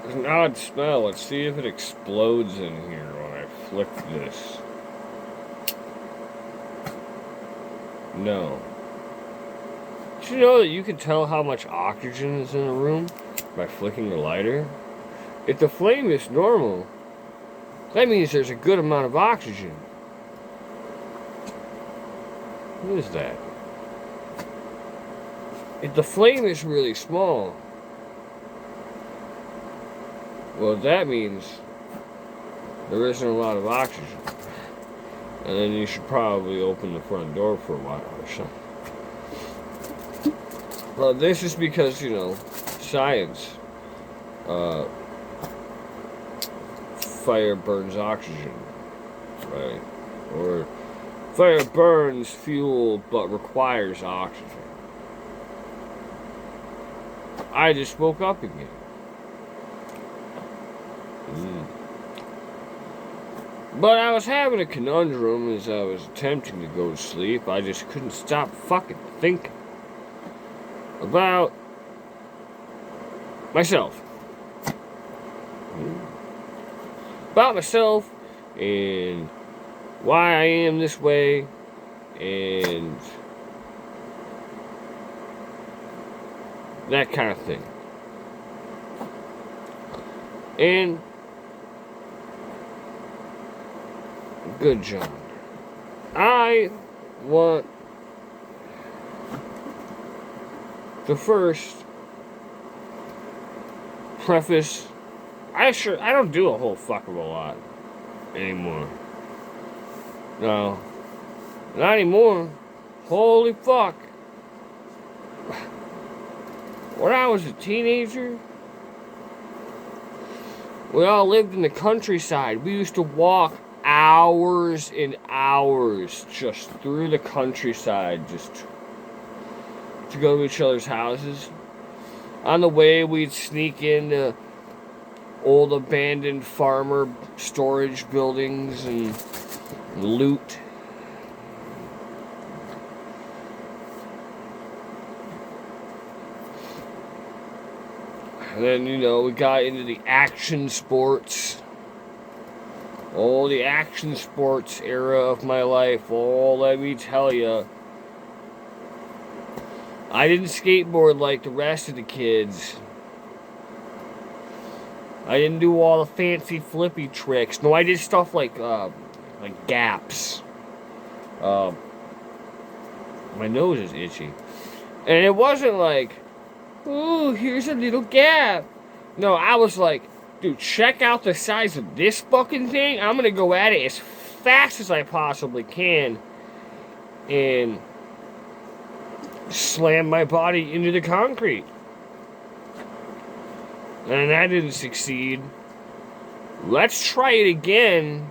There's an odd smell. Let's see if it explodes in here when I flick this. No. Did you know that you can tell how much oxygen is in a room by flicking the lighter? If the flame is normal, that means there's a good amount of oxygen. What is that? If the flame is really small, well, that means there isn't a lot of oxygen. And then you should probably open the front door for a while or something. Well, this is because, science. Fire burns oxygen, right? Or fire burns fuel but requires oxygen. I just woke up again. But I was having a conundrum as I was attempting to go to sleep. I just couldn't stop fucking thinking about myself. About myself and why I am this way and that kind of thing. And good John, I want to first preface, I don't do a whole fuck of a lot anymore. No, not anymore. Holy fuck. When I was a teenager, we all lived in the countryside. We used to walk hours and hours just through the countryside just to go to each other's houses. On the way, we'd sneak into old abandoned farmer storage buildings and loot. And then, we got into the action sports. Oh, the action sports era of my life. Oh, let me tell you. I didn't skateboard like the rest of the kids. I didn't do all the fancy flippy tricks. No, I did stuff like gaps. My nose is itchy. And it wasn't like, ooh, here's a little gap. No, I was like, dude, check out the size of this fucking thing. I'm gonna go at it as fast as I possibly can. And slam my body into the concrete. And that didn't succeed. Let's try it again.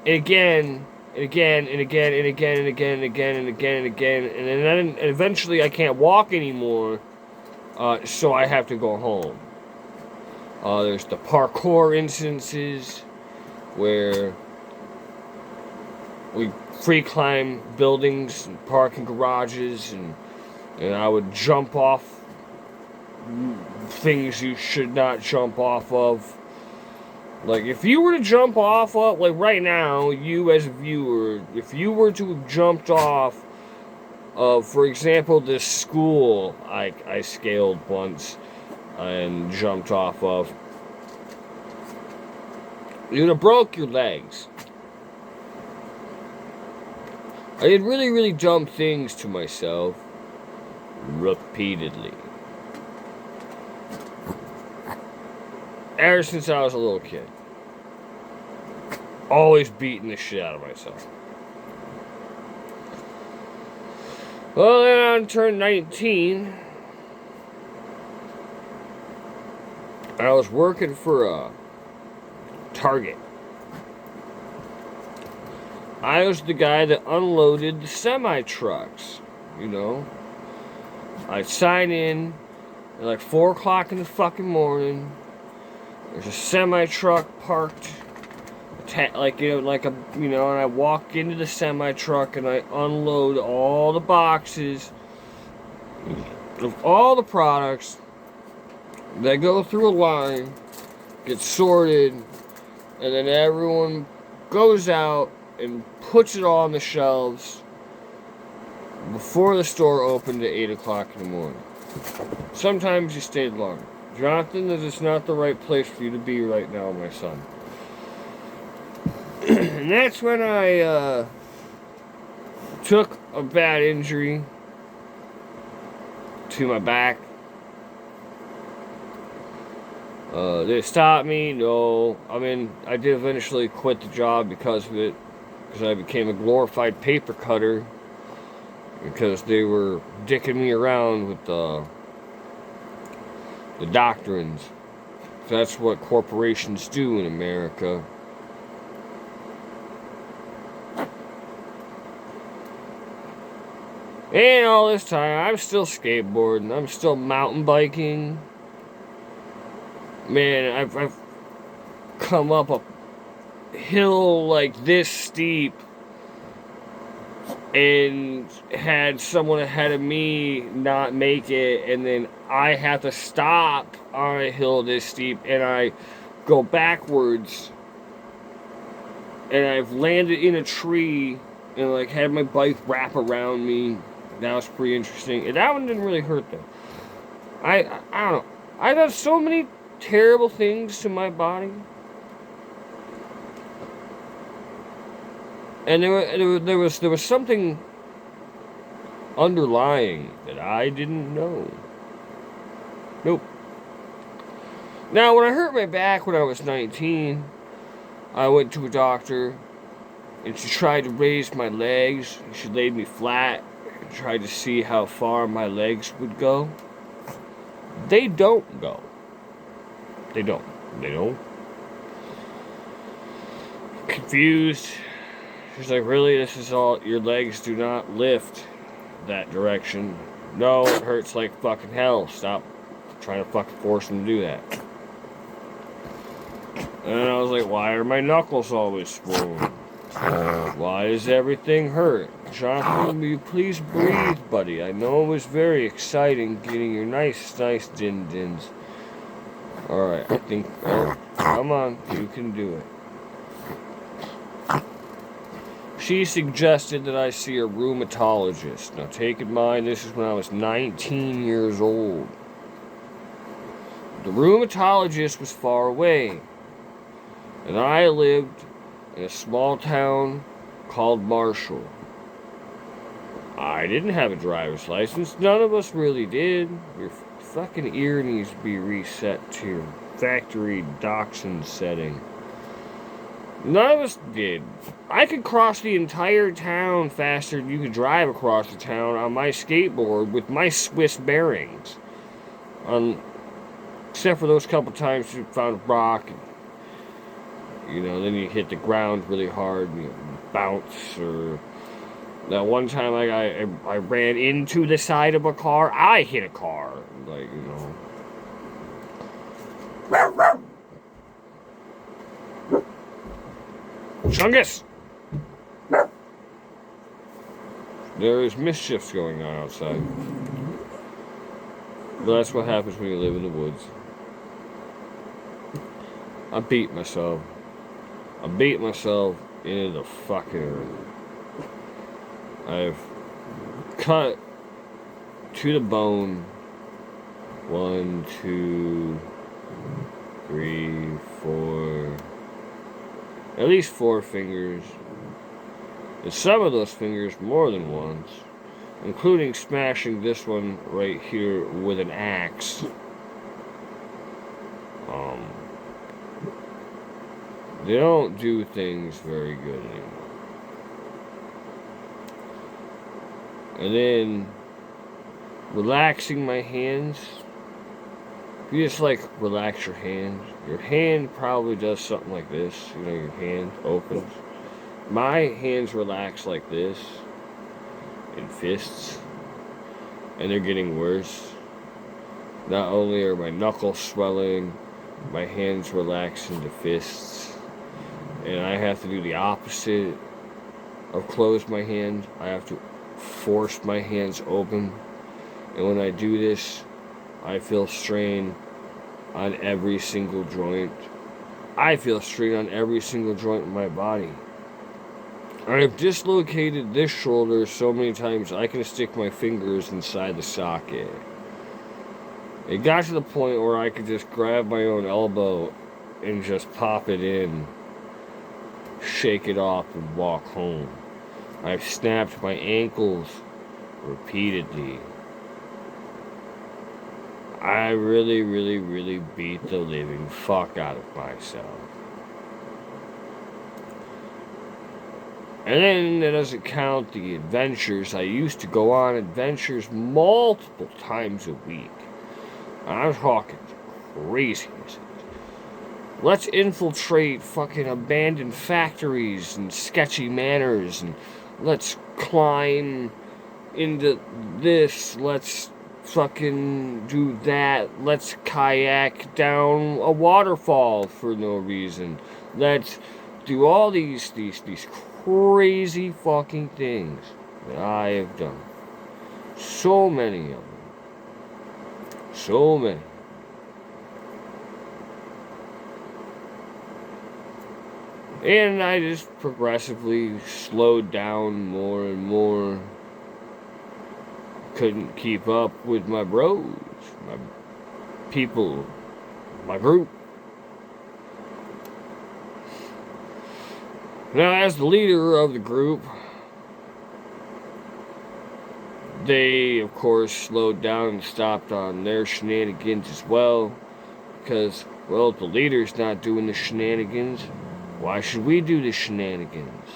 And again. And again. And again. And again. And again. And again. And again. And again. And then eventually I can't walk anymore. So I have to go home. There's the parkour instances where we free climb buildings and parking garages and I would jump off things you should not jump off of. Like, if you were to jump off of, like right now, you as a viewer, if you were to have jumped off of, for example, this school I scaled once and jumped off of, you'd have broke your legs. I did really, really dumb things to myself repeatedly. Ever since I was a little kid. Always beating the shit out of myself. Well, then I turned 19. I was working for a Target. I was the guy that unloaded the semi-trucks, I'd sign in at like 4 o'clock in the fucking morning. There's a semi-truck parked, and I walk into the semi-truck and I unload all the boxes of all the products that go through a line gets sorted, and then everyone goes out and puts it all on the shelves before the store opened at 8 o'clock in the morning. Sometimes you stayed longer. Jonathan, this is not the right place for you to be right now, my son. And that's when I took a bad injury to my back. Did it stop me? No. I mean, I did eventually quit the job because of it. Because I became a glorified paper cutter. Because they were dicking me around with the doctrines. So that's what corporations do in America. And all this time, I'm still skateboarding. I'm still mountain biking. Man, I've come up a hill like this steep and had someone ahead of me not make it, and then I have to stop on a hill this steep, and I go backwards, and I've landed in a tree, and like had my bike wrap around me. That was pretty interesting, and that one didn't really hurt though. I don't know. I've done so many terrible things to my body. And there was something underlying that I didn't know. Nope. Now, when I hurt my back when I was 19, I went to a doctor, and she tried to raise my legs. She laid me flat and tried to see how far my legs would go. They don't go. They don't. Confused. She's like, really? This is all? Your legs do not lift that direction. No, it hurts like fucking hell. Stop trying to fucking force them to do that. And I was like, why are my knuckles always swollen? Why does everything hurt? Jonathan, will you please breathe, buddy? I know it was very exciting getting your nice din-dins. Alright, I think... Oh, come on, you can do it. She suggested that I see a rheumatologist. Now, take in mind, this is when I was 19 years old. The rheumatologist was far away. And I lived in a small town called Marshall. I didn't have a driver's license. None of us really did. Your fucking ear needs to be reset to your factory dachshund setting. None of us did. I could cross the entire town faster than you could drive across the town on my skateboard with my Swiss bearings. Except for those couple times you found a rock. You know, then you hit the ground really hard and you bounce. Or that one time I ran into the side of a car. I hit a car. Like, you know. Chungus! There is mischiefs going on outside. But that's what happens when you live in the woods. I beat myself. I beat myself into the fucking earth. I've cut to the bone 1, 2, 3, 4, at least 4 fingers. And some of those fingers more than once, including smashing this one right here with an axe. They don't do things very good anymore. And then relaxing my hands. If you just like relax your hand probably does something like this. You know, your hand opens. My hands relax like this in fists, and they're getting worse. Not only are my knuckles swelling, my hands relax into fists, and I have to do the opposite of close my hands. I have to force my hands open, and when I do this, I feel strain on every single joint I feel strain on every single joint in my body. I've dislocated this shoulder so many times I can stick my fingers inside the socket. It got to the point where I could just grab my own elbow and just pop it in, shake it off, and walk home. I've snapped my ankles repeatedly. I really, really, really beat the living fuck out of myself. And then that doesn't count the adventures. I used to go on adventures multiple times a week. I'm talking craziness. Let's infiltrate fucking abandoned factories and sketchy manors, and let's climb into this. Let's fucking do that. Let's kayak down a waterfall for no reason. Let's do all these crazy fucking things that I have done. So many of them. So many. And I just progressively slowed down more and more. Couldn't keep up with my bros, my people, my group. Now, as the leader of the group, they, of course, slowed down and stopped on their shenanigans as well. Because, well, if the leader's not doing the shenanigans, why should we do the shenanigans?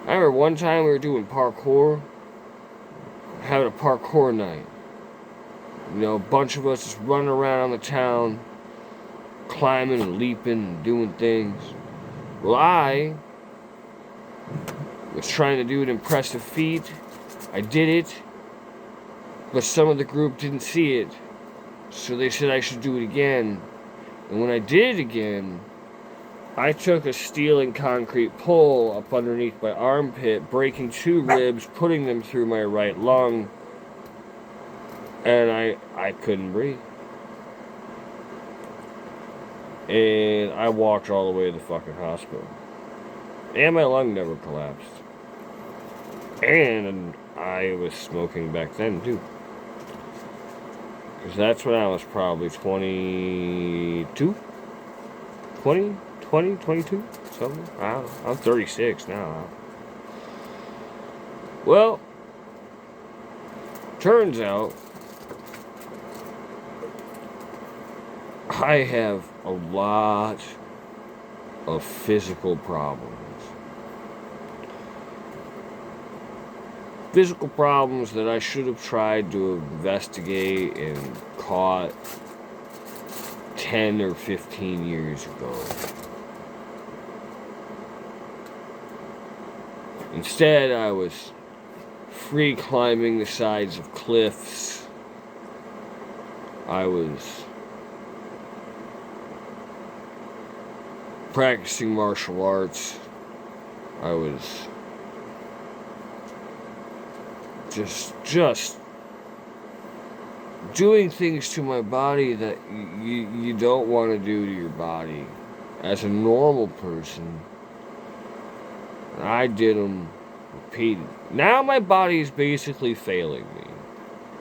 I remember one time we were doing parkour, having a parkour night. You know, a bunch of us just running around the town, climbing and leaping and doing things. Well, I was trying to do an impressive feat. I did it, but some of the group didn't see it, so they said I should do it again. And when I did it again, I took a steel and concrete pole up underneath my armpit, breaking 2 ribs, putting them through my right lung, and I couldn't breathe. And I walked all the way to the fucking hospital. And my lung never collapsed. And I was smoking back then, too. Because that's when I was probably 22? 22? Something? I don't know. I'm 36 now. Well, turns out I have a lot of physical problems. Physical problems that I should have tried to investigate and caught 10 or 15 years ago. Instead, I was free climbing the sides of cliffs. I was practicing martial arts. I was just doing things to my body that you don't want to do to your body as a normal person. I did them repeated. Now my body is basically failing me.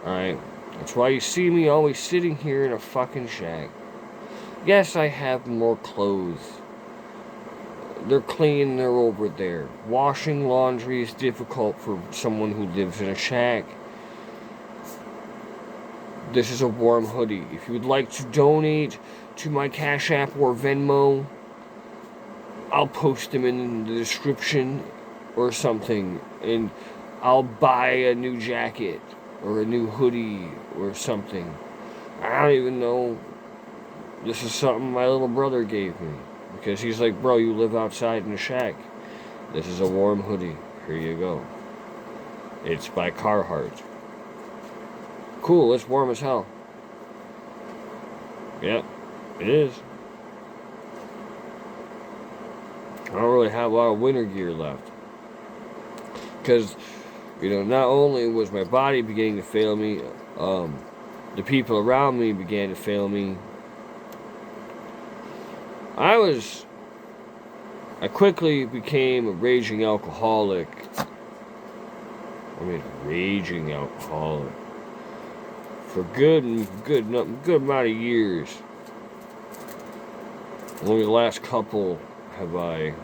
Alright? That's why you see me always sitting here in a fucking shack. Yes, I have more clothes. They're clean, they're over there. Washing laundry is difficult for someone who lives in a shack. This is a warm hoodie. If you would like to donate to my Cash App or Venmo, I'll post them in the description or something, and I'll buy a new jacket or a new hoodie or something. I don't even know. This is something my little brother gave me. Because he's like, bro, you live outside in a shack. This is a warm hoodie. Here you go. It's by Carhartt. Cool, it's warm as hell. Yep, it is. I don't really have a lot of winter gear left. Because, not only was my body beginning to fail me, the people around me began to fail me. I quickly became a raging alcoholic. Raging alcoholic. For good amount of years. Only the last couple have I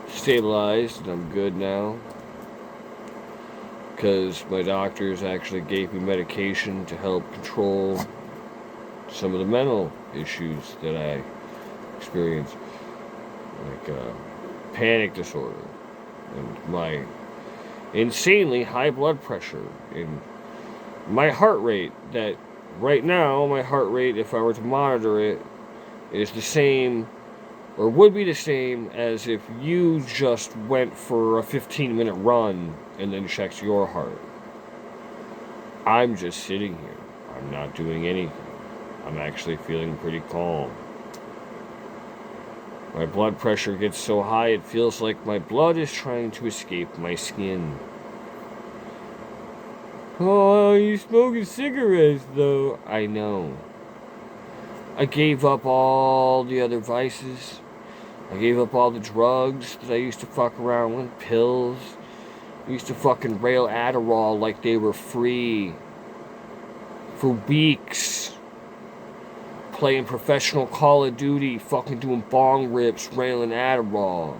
stabilized, and I'm good now. Because my doctors actually gave me medication to help control some of the mental issues that I experience. Like panic disorder, and my insanely high blood pressure, and my heart rate, that right now, my heart rate, if I were to monitor it, is the same, or would be the same, as if you just went for a 15-minute run and then checked your heart. I'm just sitting here. I'm not doing anything. I'm actually feeling pretty calm. My blood pressure gets so high it feels like my blood is trying to escape my skin. Oh, you smoking cigarettes though. I know. I gave up all the other vices. I gave up all the drugs that I used to fuck around with. Pills. I used to fucking rail Adderall like they were free. For weeks. Playing professional Call of Duty, fucking doing bong rips, railing Adderall.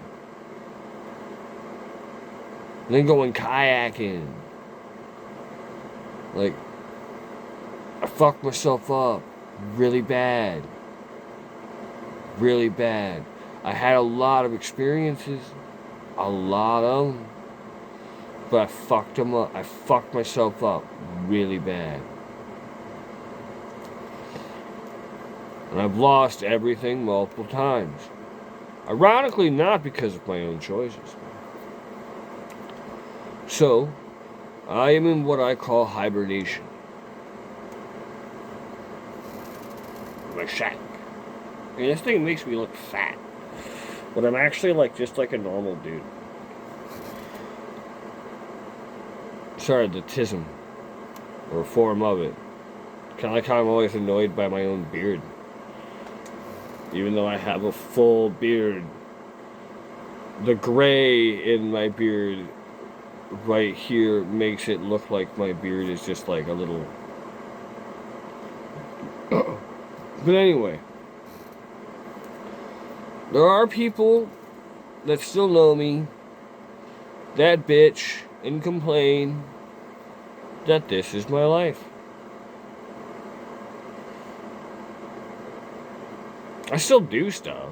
And then going kayaking. Like, I fucked myself up really bad. Really bad. I had a lot of experiences. A lot of them. But I fucked them up. I fucked myself up really bad. And I've lost everything multiple times. Ironically, not because of my own choices. So, I am in what I call hibernation. My shack. And this thing makes me look fat. But I'm actually just like a normal dude. Sorry, the tism. Or a form of it. Kind of like how I'm always annoyed by my own beard. Even though I have a full beard, the gray in my beard right here makes it look like my beard is just like a little... But anyway, there are people that still know me, that bitch, and complain that this is my life. I still do stuff.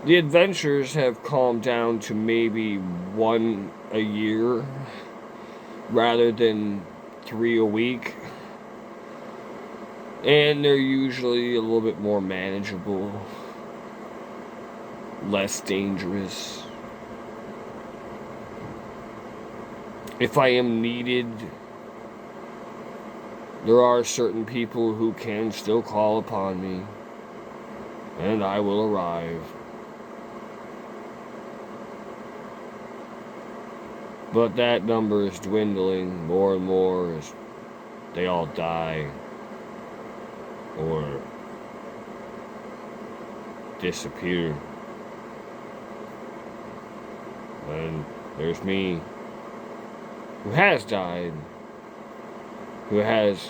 The adventures have calmed down to maybe 1 a year rather than 3 a week. And they're usually a little bit more manageable, less dangerous. If I am needed, there are certain people who can still call upon me. And I will arrive. But that number is dwindling more and more as they all die or disappear. And there's me, who has died, who has,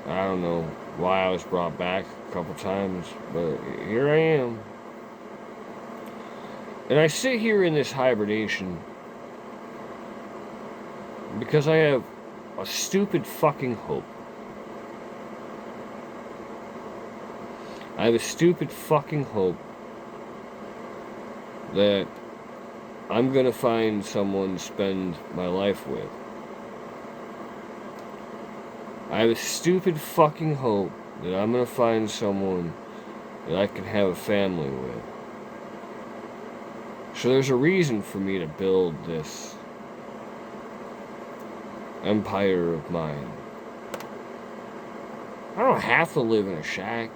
I don't know why I was brought back a couple times, but here I am. And I sit here in this hibernation because I have a stupid fucking hope. I have a stupid fucking hope that I'm gonna find someone to spend my life with. I have a stupid fucking hope that I'm gonna find someone that I can have a family with. So there's a reason for me to build this empire of mine. I don't have to live in a shack.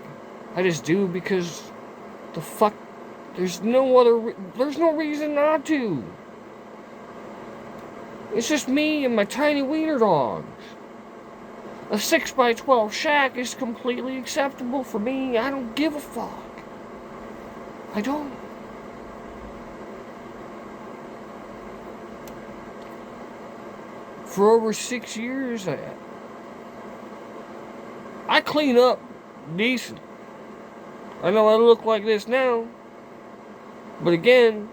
I just do because the fuck, there's no reason not to. It's just me and my tiny wiener dogs. A 6x12 shack is completely acceptable for me. I don't give a fuck. I don't. For over 6 years, I clean up decent. I know I look like this now, but again,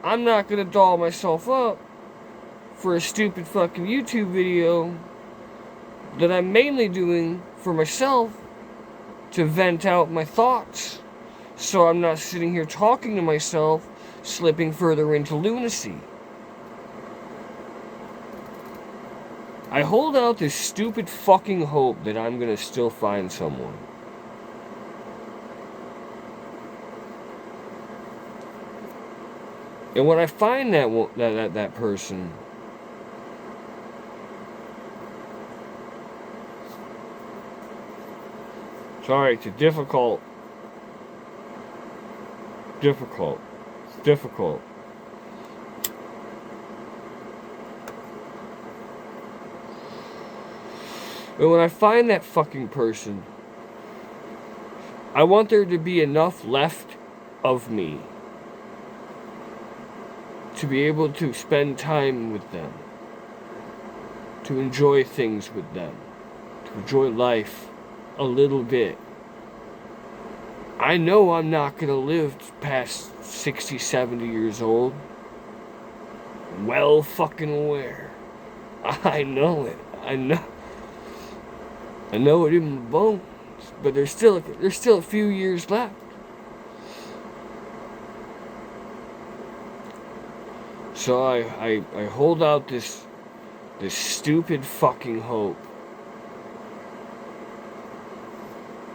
I'm not gonna doll myself up for a stupid fucking YouTube video that I'm mainly doing for myself to vent out my thoughts, so I'm not sitting here talking to myself, slipping further into lunacy. I hold out this stupid fucking hope that I'm gonna still find someone. And when I find that person, sorry, it's difficult. It's difficult. And when I find that fucking person, I want there to be enough left of me to be able to spend time with them, to enjoy things with them, to enjoy life a little bit. I know I'm not going to live past 60, 70 years old. Well fucking aware. I know it. I know it in my bones. But there's still a few years left. So I hold out this stupid fucking hope.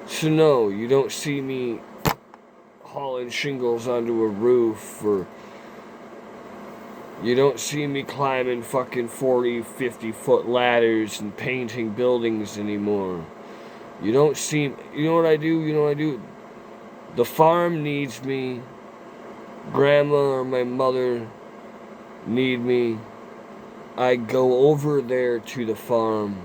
So no, you don't see me hauling shingles onto a roof, or you don't see me climbing fucking 40, 50 foot ladders and painting buildings anymore. You don't see, you know what I do? The farm needs me. Grandma or my mother need me. I go over there to the farm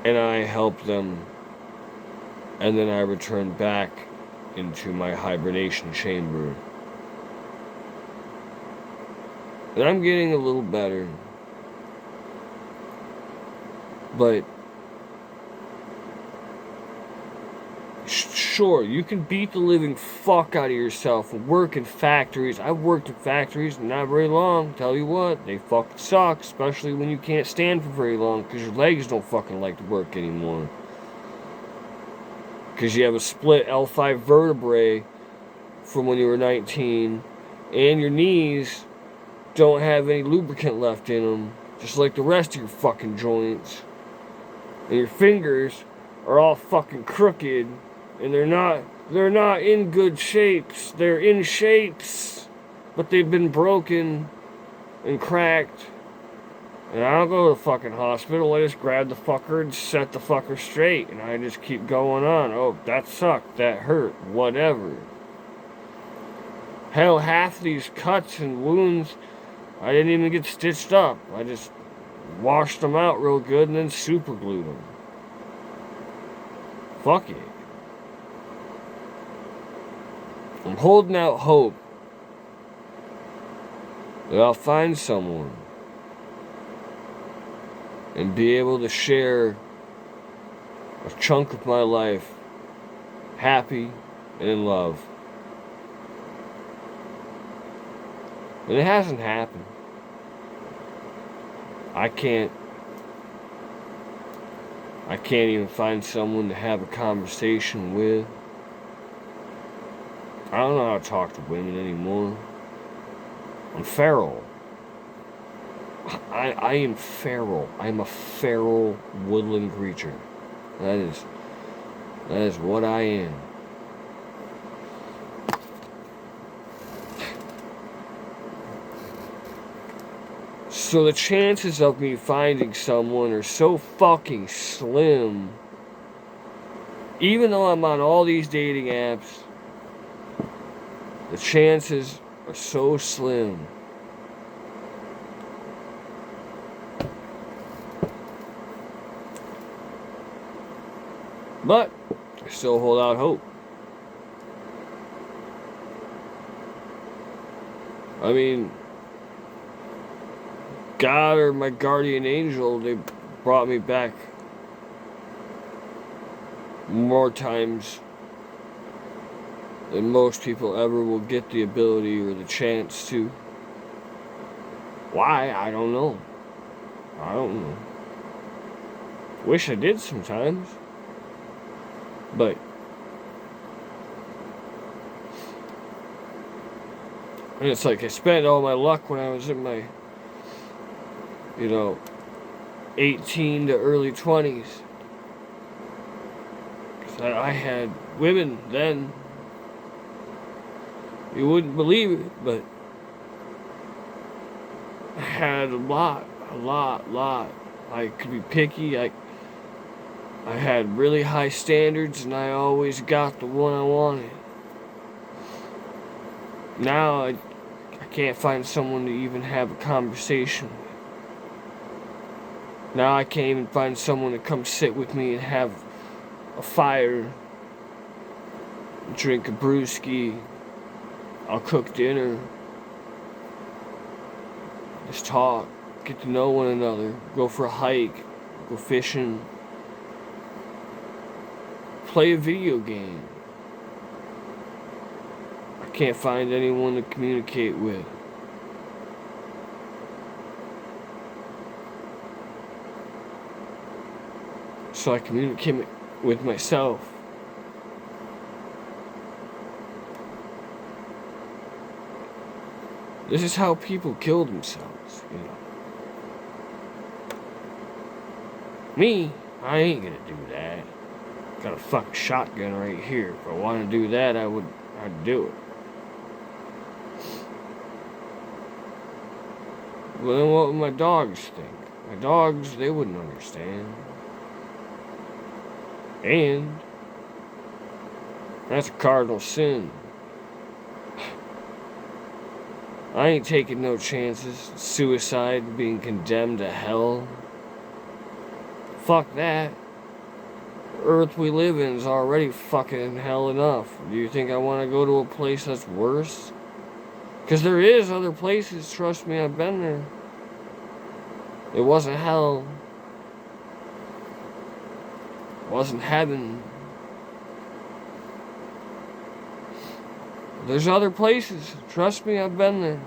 and I help them, and then I return back into my hibernation chamber. And I'm getting a little better, but sure, you can beat the living fuck out of yourself and work in factories. I've worked in factories, not very long. Tell you what, they fucking suck, especially when you can't stand for very long because your legs don't fucking like to work anymore. Because you have a split L5 vertebrae from when you were 19, and your knees don't have any lubricant left in them, just like the rest of your fucking joints. And your fingers are all fucking crooked. And they're not in good shapes. They're in shapes, but they've been broken and cracked. And I don't go to the fucking hospital. I just grab the fucker and set the fucker straight. And I just keep going on. Oh, that sucked. That hurt. Whatever. Hell, half these cuts and wounds, I didn't even get stitched up. I just washed them out real good and then super glued them. Fuck it. I'm holding out hope that I'll find someone and be able to share a chunk of my life happy and in love. And it hasn't happened. I can't even find someone to have a conversation with. I don't know how to talk to women anymore. I'm feral. I am feral. I'm a feral woodland creature. That is what I am. So the chances of me finding someone are so fucking slim. Even though I'm on all these dating apps, the chances are so slim. But I still hold out hope. I mean, God or my guardian angel, they brought me back more times than most people ever will get the ability or the chance to. Why? I don't know. I don't know. Wish I did sometimes. But and it's like I spent all my luck when I was in my, 18 to early 20s. Because I had women then. You wouldn't believe it, but I had a lot. I could be picky. I had really high standards, and I always got the one I wanted. Now I can't find someone to even have a conversation with. Now I can't even find someone to come sit with me and have a fire, drink a brewski. I'll cook dinner. Just talk, get to know one another, go for a hike, go fishing, play a video game. I can't find anyone to communicate with. So I communicate with myself. This is how people kill themselves, Me, I ain't gonna do that. Got a fucking shotgun right here. If I want to do that, I'd do it. Well, then what would my dogs think? My dogs, they wouldn't understand. And that's a cardinal sin. I ain't taking no chances. Suicide, being condemned to hell. Fuck that. The earth we live in is already fucking hell enough. Do you think I want to go to a place that's worse? Because there is other places, trust me, I've been there. It wasn't hell. It wasn't heaven. There's other places. Trust me, I've been there.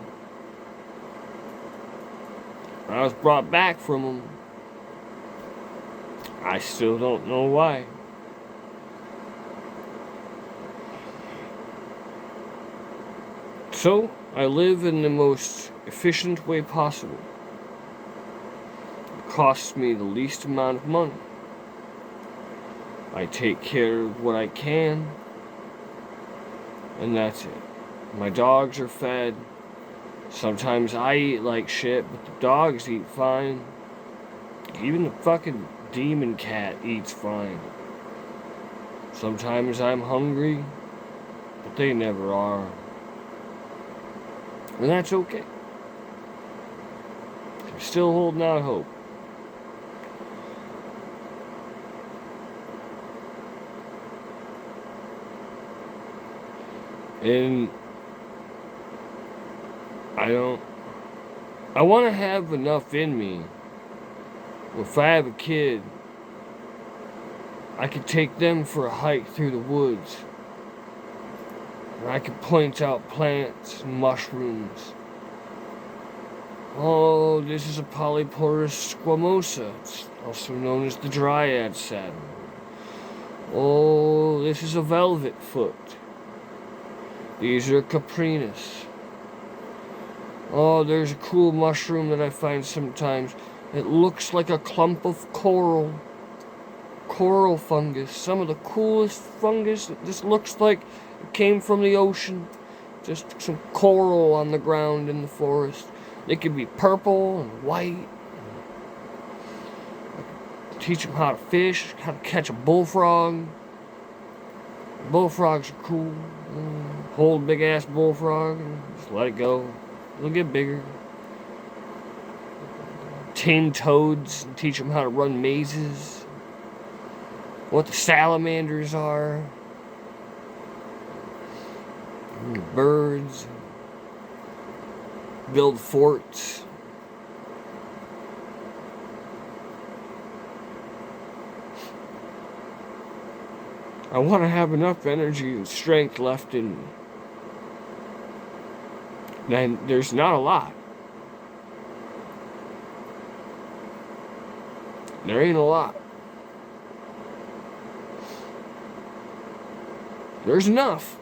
I was brought back from them. I still don't know why. So, I live in the most efficient way possible. It costs me the least amount of money. I take care of what I can. And that's it. My dogs are fed. Sometimes I eat like shit, but the dogs eat fine. Even the fucking demon cat eats fine. Sometimes I'm hungry, but they never are. And that's okay. I'm still holding out hope. And I want to have enough in me. If I have a kid, I could take them for a hike through the woods. And I could point out plants and mushrooms. Oh, this is a Polyporus squamosa. It's also known as the dryad satin. Oh, this is a velvet foot. These are caprinus. Oh, there's a cool mushroom that I find sometimes. It looks like a clump of coral. Coral fungus. Some of the coolest fungus. It just looks like it came from the ocean. Just some coral on the ground in the forest. They could be purple and white. Teach them how to fish, how to catch a bullfrog. Bullfrogs are cool. Hold a big ass bullfrog and just let it go. It'll get bigger. Tame toads and teach them how to run mazes. what the salamanders are, birds, build forts. I want to have enough energy and strength left in me. And there's not a lot. There ain't a lot. There's enough.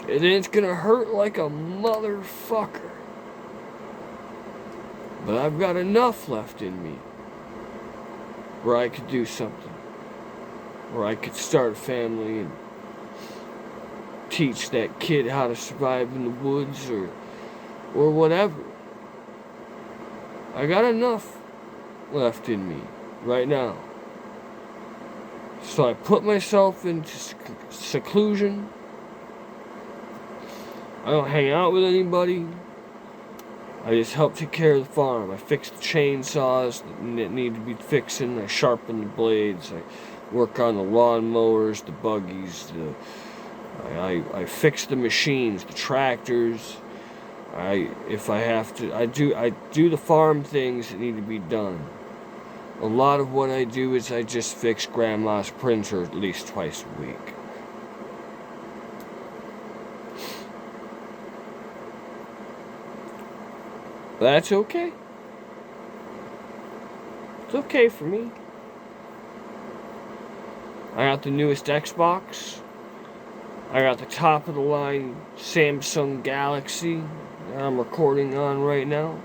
And it's gonna hurt like a motherfucker. But I've got enough left in me where I could do something. Where I could start a family and teach that kid how to survive in the woods or whatever. I got enough left in me right now. So I put myself into seclusion. I don't hang out with anybody. I just help take care of the farm. I fix the chainsaws that need to be fixing. I sharpen the blades. I work on the lawnmowers, the buggies. I fix the machines, the tractors. If I have to, I do the farm things that need to be done. A lot of what I do is I just fix grandma's printer at least twice a week. That's okay. It's okay for me. I got the newest Xbox. I got the top of the line Samsung Galaxy that I'm recording on right now.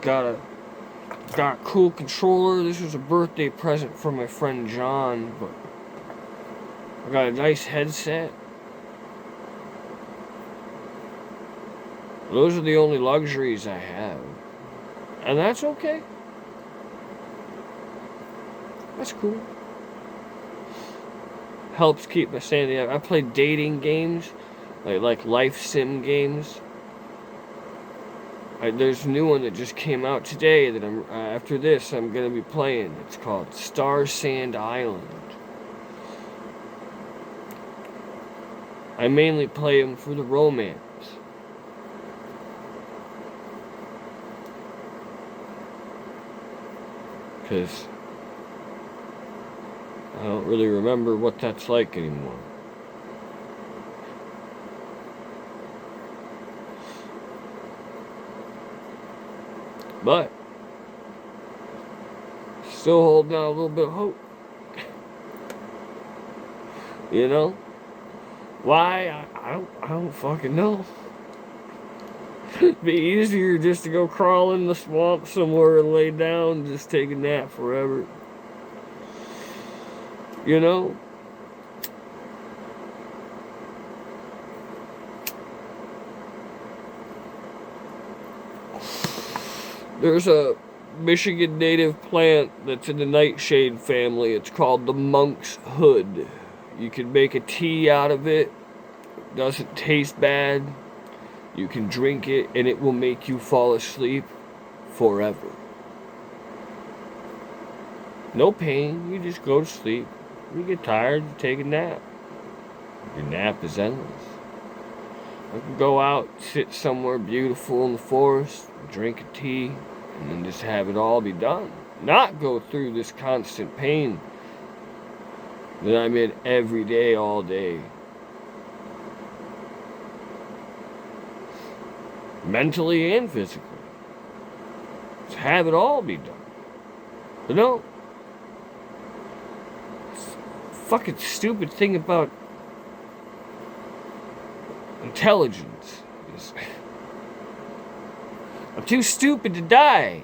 Got a cool controller. This was a birthday present from my friend John, but I got a nice headset. Those are the only luxuries I have. And that's okay. That's cool. Helps keep my sanity up. I play dating games, like life sim games. There's a new one that just came out today that after this I'm gonna be playing. It's called Star Sand Island. I mainly play them for the romance. Because I don't really remember what that's like anymore. But still holding out a little bit of hope. You know? Why? I don't fucking know. It'd be easier just to go crawl in the swamp somewhere and lay down and just take a nap forever. You know? There's a Michigan native plant that's in the nightshade family. It's called the monk's hood. You can make a tea out of it. It doesn't taste bad. You can drink it and it will make you fall asleep forever. No pain, you just go to sleep. You get tired, you take a nap. Your nap is endless. I can go out, sit somewhere beautiful in the forest, drink a tea, and then just have it all be done. Not go through this constant pain that I'm in every day, all day. Mentally and physically. Just have it all be done. But no. Fucking stupid thing about intelligence is I'm too stupid to die.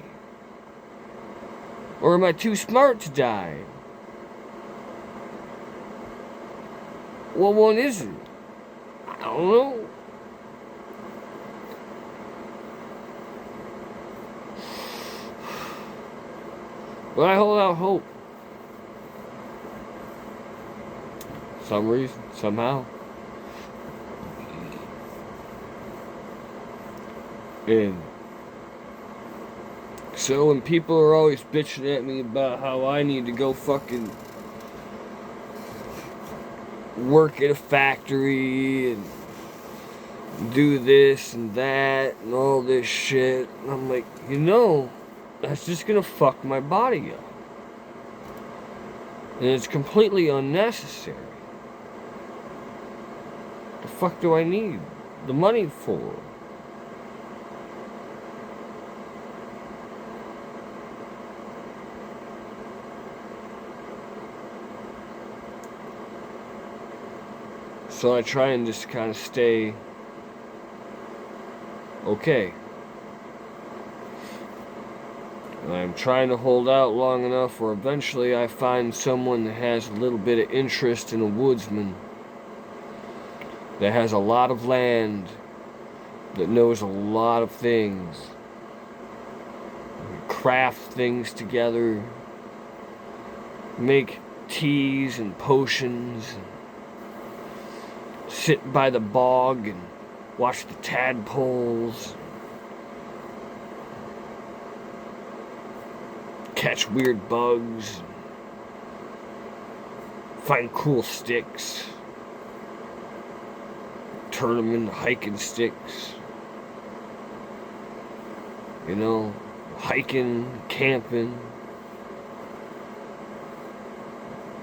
Or am I too smart to die? What one is it? I don't know. But I hold out hope. Some reason, somehow. And So when people are always bitching at me about how I need to go fucking work at a factory and do this and that and all this shit, and I'm like, that's just gonna fuck my body up. And it's completely unnecessary. The fuck do I need the money for? So I try and just kind of stay okay. I'm trying to hold out long enough where eventually I find someone that has a little bit of interest in a woodsman, that has a lot of land, that knows a lot of things, craft things together, make teas and potions, and sit by the bog and watch the tadpoles, catch weird bugs, find cool sticks, turn them into hiking sticks. Hiking, camping,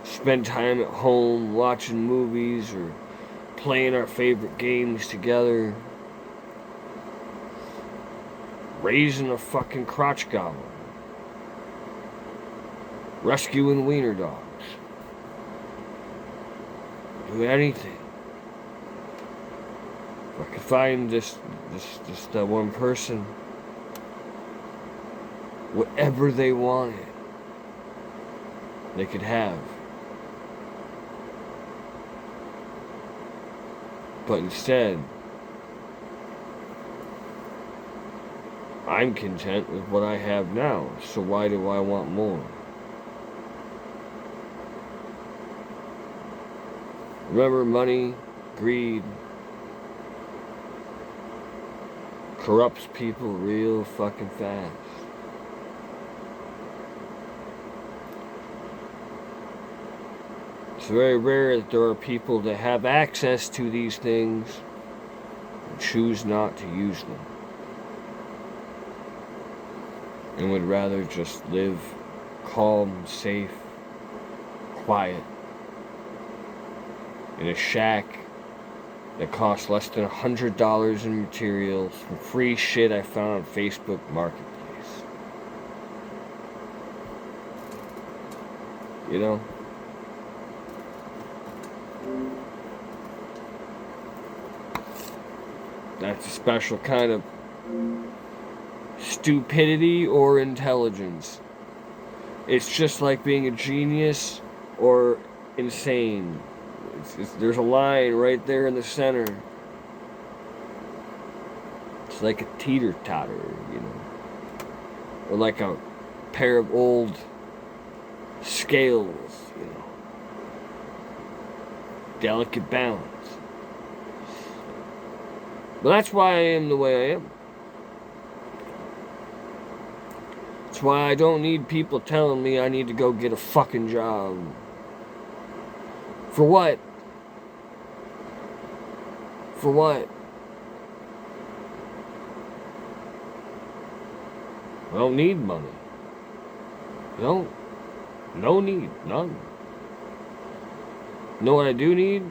spend time at home watching movies or playing our favorite games together, raising a fucking crotch goblin, rescuing wiener dogs, do anything. If I could find just that one person, whatever they wanted, they could have. But instead, I'm content with what I have now, so why do I want more? Remember, money, greed, corrupts people real fucking fast. It's very rare that there are people that have access to these things and choose not to use them, and would rather just live calm, safe, quiet in a shack that costs less than $100 in materials from free shit I found on Facebook Marketplace. That's a special kind of stupidity or intelligence. It's just like being a genius or insane. There's a line right there in the center. It's like a teeter-totter, or like a pair of old scales, delicate balance. But that's why I am the way I am. That's why I don't need people telling me I need to go get a fucking job. For what? For what? I don't need money. No need, none. You know what I do need?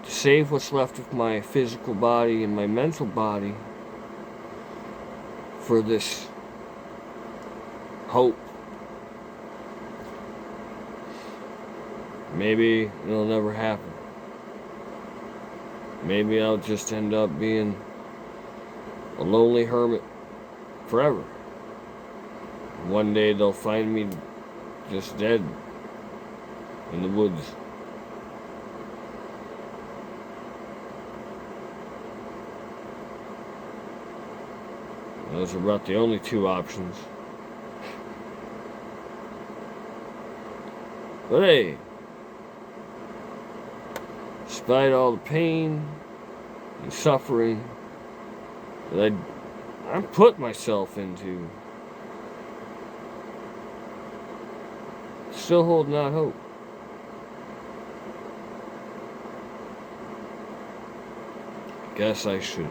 To save what's left of my physical body and my mental body for this hope. Maybe it'll never happen. Maybe I'll just end up being a lonely hermit forever. One day they'll find me just dead in the woods. Those are about the only two options. But hey, despite all the pain and suffering that I put myself into, Still holding out hope. Guess I should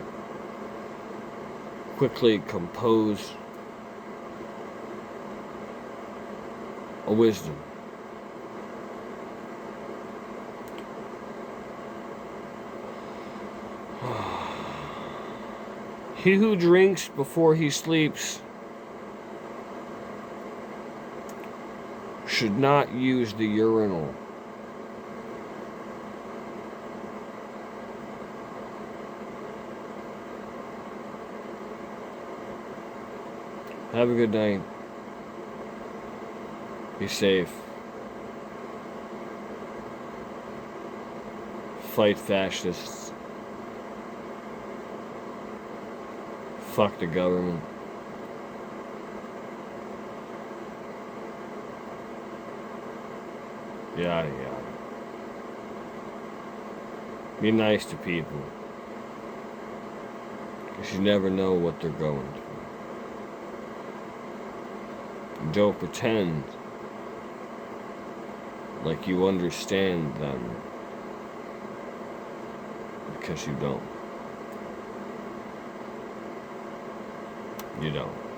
quickly compose a wisdom. He who drinks before he sleeps should not use the urinal. Have a good night. Be safe. Fight fascists. Fuck the government. Yada yada. Be nice to people. Because you never know what they're going through. Don't pretend like you understand them. Because you don't. You don't.